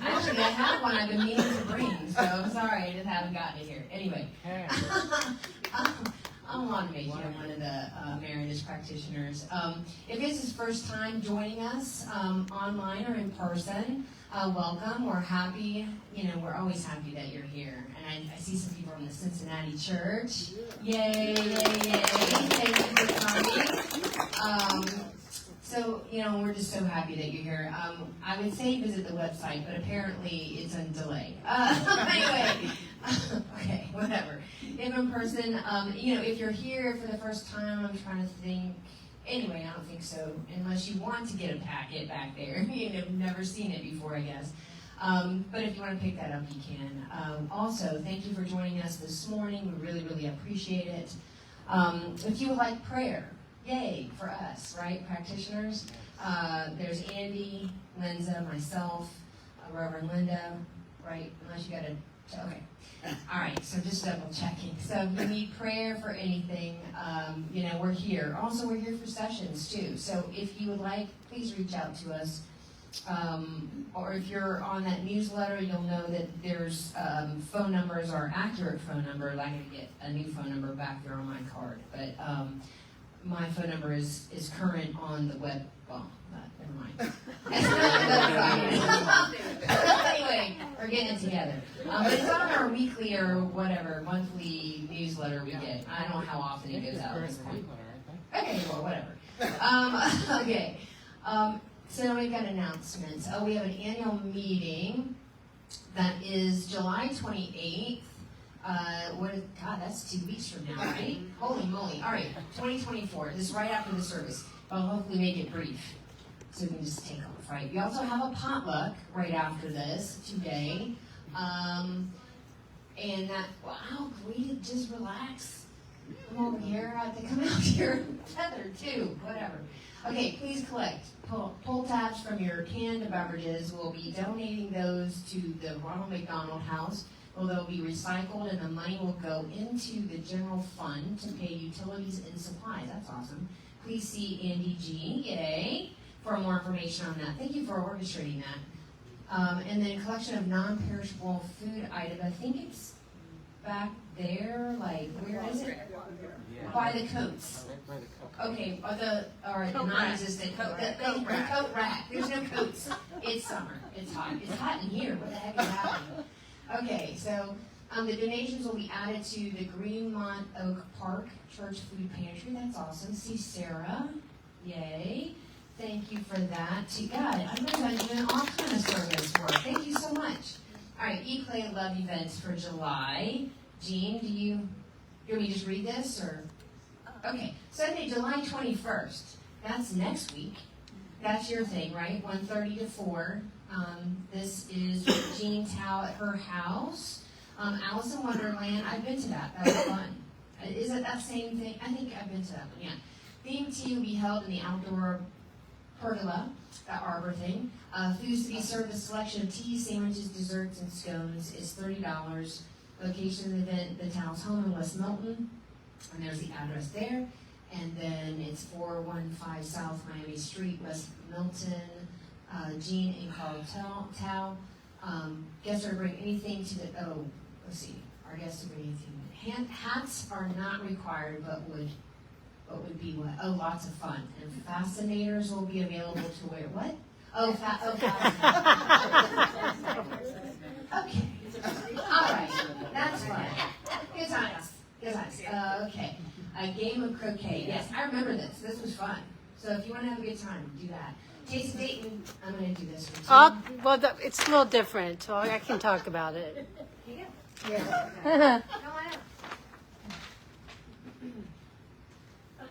Actually, I have one I've been meaning to bring, so I'm sorry I just haven't gotten it here. Anyway. I'm on Mason. I'm one of the emeritus practitioners. If this is first time joining us online or in person, welcome. We're happy. We're always happy that you're here. And I see some people from the Cincinnati church. Yay, yay, yay. Thank you for coming. So, we're just so happy that you're here. I would say visit the website, but apparently it's on delay. Anyway, okay, whatever. If in person, if you're here for the first time, I'm trying to think. Anyway, I don't think so, unless you want to get a packet back there. You've never seen it before, I guess. But if you want to pick that up, you can. Also, thank you for joining us this morning. We really, really appreciate it. If you would like prayer, yay for us, right, practitioners? There's Andy, Linda, myself, Reverend Linda, right? Unless you got to, okay. All right, so just double checking. So if you need prayer for anything, we're here. Also, we're here for sessions too. So if you would like, please reach out to us. Or if you're on that newsletter, you'll know that there's phone numbers, our accurate phone number. I'm going to get a new phone number back there on my card. But my phone number is current on the web. Well, never mind. Anyway, we're getting it together. But it's on our weekly or whatever, monthly newsletter we get. I don't know how often it goes out at this point. Okay, well, whatever. Okay. So we've got announcements. We have an annual meeting that is July 28th. God, that's 2 weeks from now, right? Holy moly. All right, 2024. This is right after the service. I'll hopefully make it brief so we can just take off, right? We also have a potluck right after this today. And that, wow, great, just relax. Come over here. Come out here together too, whatever. Okay, please collect. Pull tabs from your canned beverages. We'll be donating those to the Ronald McDonald House. Well, they'll be recycled and the money will go into the general fund to pay utilities and supplies. That's awesome. Please see Andy G, yay, for more information on that. Thank you for orchestrating that. And then collection of non-perishable food items. I think it's back there, like, where is it? By the coats. Okay, the non-existent coat. The coat rack. There's no coats. It's summer. It's hot. It's hot in here. What the heck is happening? Okay, so the donations will be added to the Greenmont Oak Park Church Food Pantry. That's awesome. See Sarah. Yay. Thank you for that. God, I'm doing all kind of service work. Thank you so much. All right, Eat, Play, Love events for July. Jean, do you want me to just read this? Or okay, Sunday, July 21st. That's next week. That's your thing, right? 1:30 to 4. This is Jean Tao at her house. Alice in Wonderland. I've been to that. That was fun. Is it that same thing? I think I've been to that one, yeah. Theme tea will be held in the outdoor pergola, that arbor thing. Foods to be served, a selection of tea, sandwiches, desserts, and scones is $30. Location of the event, the town's home in West Milton, and there's the address there. And then it's 415 South Miami Street, West Milton. Jean and Carl Tao. Guests are to bring anything to the, let's see, our guests to bring anything. Hats are not required, but would be what? Oh, lots of fun. And fascinators will be available to wear. What? Oh, okay. All right. That's fun. Good times. Good times. Okay. A game of croquet. Yes, I remember this. This was fun. So if you want to have a good time, do that. Taste of Dayton. I'm going to do this one too. Well, it's a little different, so I can talk about it. Yeah. Come on out.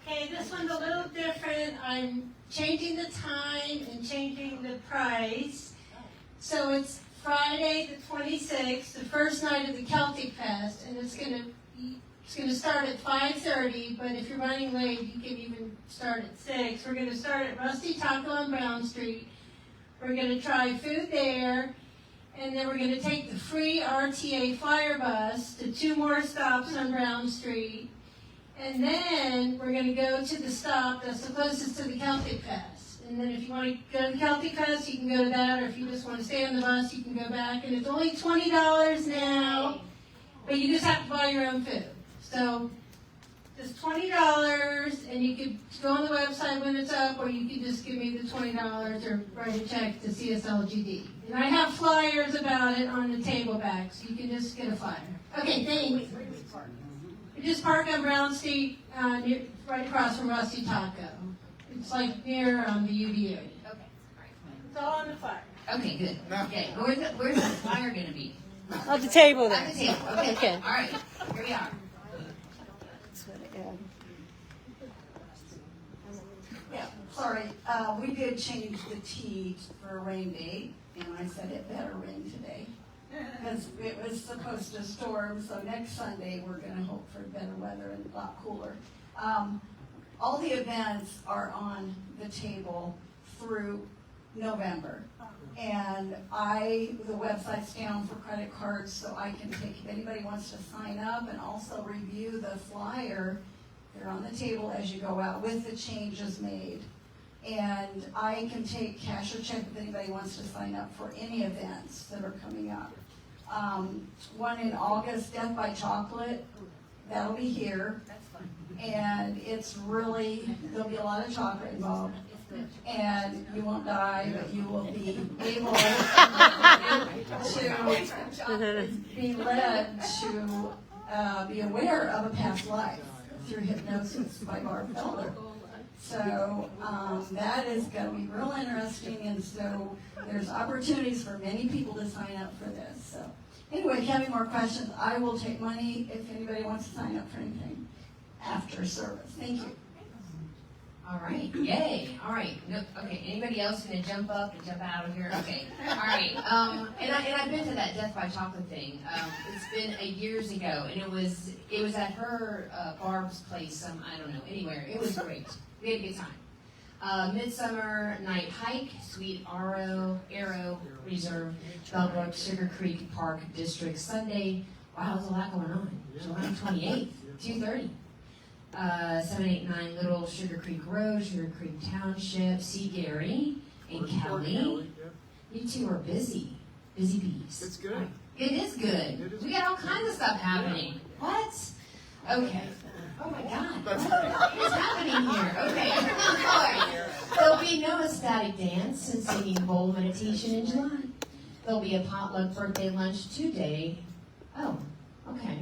Okay, this one's a little different. I'm changing the time and changing the price. So it's Friday the 26th, the first night of the Celtic Fest, and it's going to start at 5:30, but if you're running late, you can even start at 6. We're going to start at Rusty Taco on Brown Street. We're going to try food there, and then we're going to take the free RTA Flyer Bus to 2 more stops on Brown Street. And then we're going to go to the stop that's the closest to the Celtic Fest. And then if you want to go to the Celtic Fest, you can go to that, or if you just want to stay on the bus, you can go back. And it's only $20 now, but you just have to buy your own food. So just $20, and you could go on the website when it's up, or you could just give me the $20 or write a check to CSLGD. And I have flyers about it on the table back, so you can just get a flyer. Okay, thanks. You just park on Brown Street, right across from Rusty Taco. It's like near the UVA. Okay. All right. It's all on the flyer. Okay, good. Okay, where's the flyer going to be? On the table there. At the table. Okay. Okay. All right. Here we are. Yeah, sorry, we did change the T for a rain date, and I said it better rain today. Because it was supposed to storm, so next Sunday we're gonna hope for better weather and a lot cooler. All the events are on the table through November. And the website's down for credit cards, so I can take, if anybody wants to sign up and also review the flyer, they're on the table as you go out with the changes made. And I can take cash or check if anybody wants to sign up for any events that are coming up. One in August, Death by Chocolate, that'll be here. And it's really, there'll be a lot of chocolate involved. And you won't die, but you will be able to be led to be aware of a past life through hypnosis by Barb Felder. So that is going to be real interesting, and so there's opportunities for many people to sign up for this. So anyway, if you have any more questions, I will take money if anybody wants to sign up for anything after service. Thank you. All right, yay. All right, no, okay, anybody else gonna jump up and jump out of here? Okay, all right. And I've been to that Death by Chocolate thing. It's been years ago, and it was at her, Barb's place, I don't know, anywhere. It was great. We had a good time. Midsummer Night Hike, Sweet Arrow Reserve, Bellbrook, Sugar Creek Park District, Sunday. Wow, there's a lot going on. July 28th, 2:30. 789 Little Sugar Creek Road, Sugar Creek Township, see Gary and Kelly. You two are busy bees. It's good. It is good. We got all kinds of stuff happening. What? Okay. Oh my God. What is happening here? Okay. All right. There'll be no ecstatic dance and singing bowl meditation in July. There'll be a potluck birthday lunch today. Oh, okay.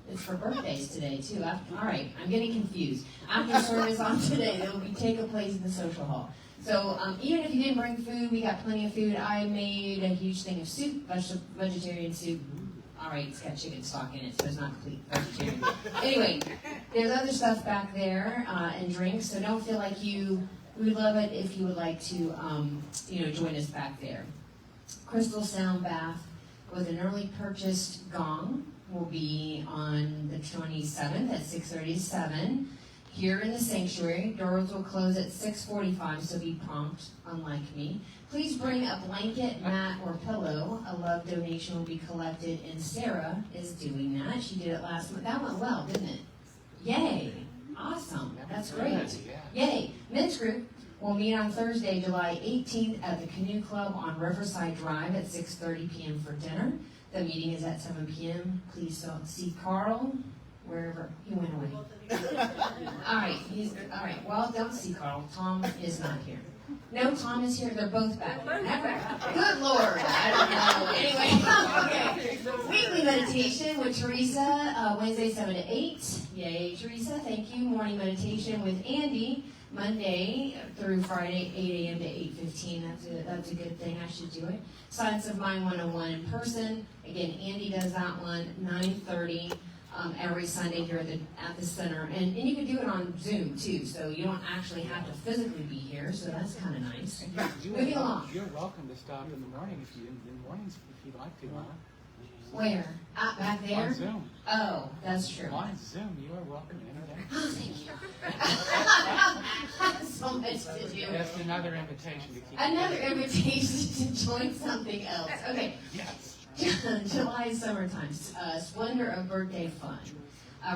It's for birthdays today, too. All right, I'm getting confused. After service on today, there will take place in the social hall. So even if you didn't bring food, we got plenty of food. I made a huge thing of soup, vegetarian soup. All right, it's got chicken stock in it, so it's not complete vegetarian. Anyway, there's other stuff back there and drinks, so don't feel like we would love it if you would like to, join us back there. Crystal sound bath with an early purchased gong will be on the 27th at 6:30 to 7 here in the sanctuary. Doors will close at 6:45, so be prompt, unlike me. Please bring a blanket, mat, or pillow. A love donation will be collected, and Sarah is doing that. She did it last month. That went well, didn't it? Yay. Awesome. That's great. Yay. Men's group will meet on Thursday, July 18th at the Canoe Club on Riverside Drive at 6:30 p.m. for dinner. The meeting is at 7 p.m. Please don't see Carl wherever he went away. All right. All right. Well, don't see Carl. Tom is not here. No, Tom is here. They're both back. Good Lord. I don't know. Anyway, okay. Weekly meditation with Teresa, Wednesday 7 to 8. Yay, Teresa. Thank you. Morning meditation with Andy, Monday through Friday, 8 a.m. to 8:15. That's a good thing. I should do it. Science of Mind 101 in person. Again, Andy does that one, 9:30. Every Sunday here at the center. And you can do it on Zoom too, so you don't actually have to physically be here, so that's kind of nice. Moving along. You're welcome to stop in the morning in the mornings if you'd like to, Mom. Where? Back there? On Zoom. Oh, that's true. On Zoom, you are welcome anytime. Oh, thank you. So much to do. That's another invitation to keep. Another invitation to join something else. Okay. Yes. July summertime, Splendor of Birthday Fun.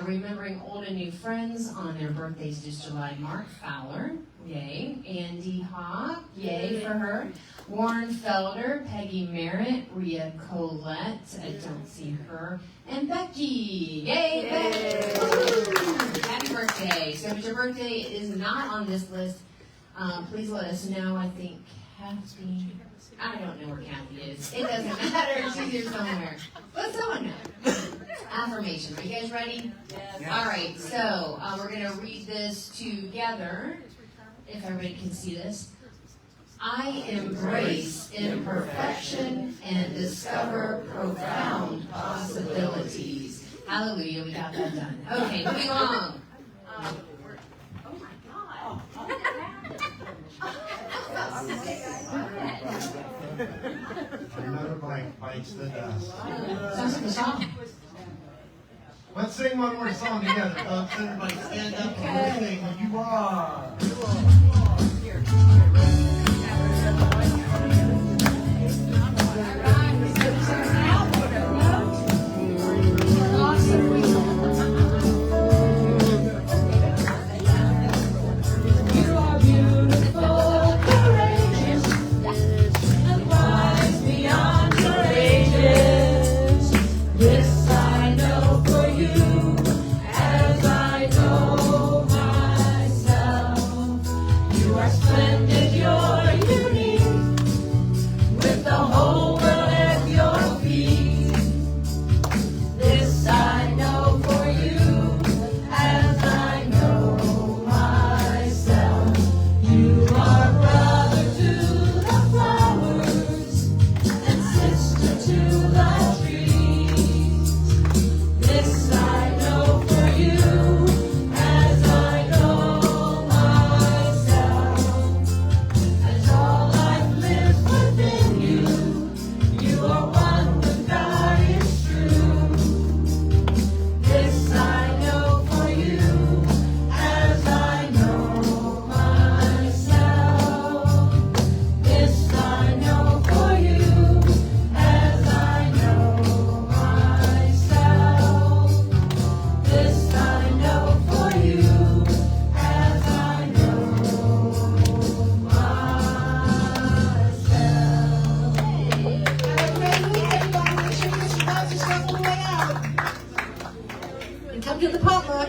Remembering old and new friends on their birthdays this July. Mark Fowler, yay. Andy Hawk, yay for her. Warren Felder, Peggy Merritt, Rhea Colette, I don't see her. And Becky, yay, Becky! Happy birthday. So if your birthday is not on this list, please let us know. I think Kathy, I don't know where Kathy is. It doesn't matter. She's here somewhere. Let someone know. Affirmation. Are you guys ready? Yes. All right. So we're going to read this together. If everybody can see this. I embrace imperfection and discover profound possibilities. Hallelujah. We got that done. Okay. Moving along. Oh my God. Another blank bites the dust. Sounds like a song. Let's sing one more song together, folks. Everybody stand up and we'll sing when you are. Come to the potluck.